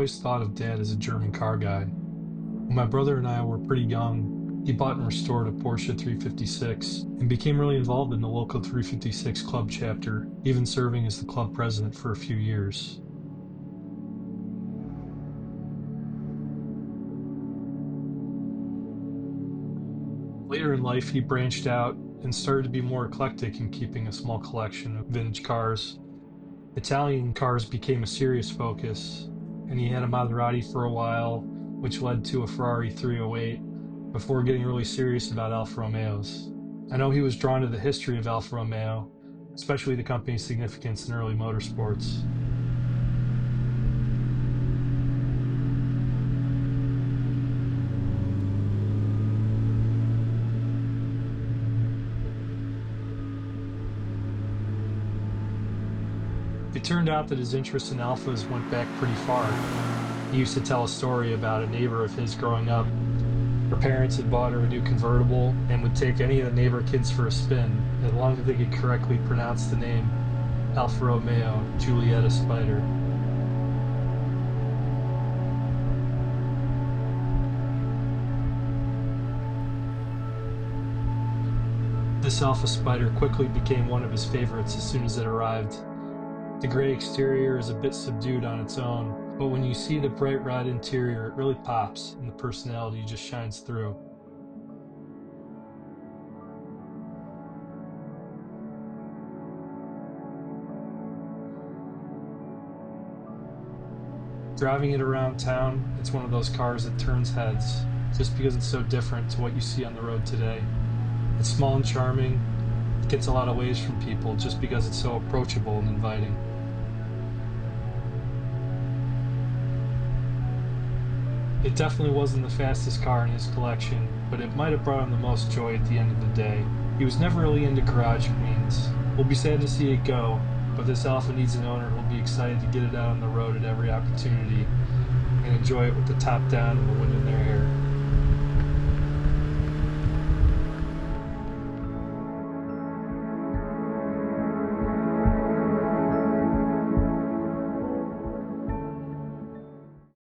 always thought of Dad as a German car guy. When my brother and I were pretty young, he bought and restored a Porsche 356 and became really involved in the local 356 club chapter, even serving as the club president for a few years. Later in life, he branched out and started to be more eclectic in keeping a small collection of vintage cars. Italian cars became a serious focus, and he had a Maserati for a while, which led to a Ferrari 308, before getting really serious about Alfa Romeos. I know he was drawn to the history of Alfa Romeo, especially the company's significance in early motorsports. It turned out that his interest in Alfas went back pretty far. He used to tell a story about a neighbor of his growing up. Her parents had bought her a new convertible and would take any of the neighbor kids for a spin, as long as they could correctly pronounce the name Alfa Romeo Giulietta Spider. This Alfa Spider quickly became one of his favorites as soon as it arrived. The gray exterior is a bit subdued on its own, but when you see the bright red interior, it really pops and the personality just shines through. Driving it around town, it's one of those cars that turns heads, just because it's so different to what you see on the road today. It's small and charming, it gets a lot of waves from people just because it's so approachable and inviting. It definitely wasn't the fastest car in his collection, but it might have brought him the most joy at the end of the day. He was never really into garage queens. We'll be sad to see it go, but this Alfa needs an owner who'll be excited to get it out on the road at every opportunity and enjoy it with the top down and the wind in their hair.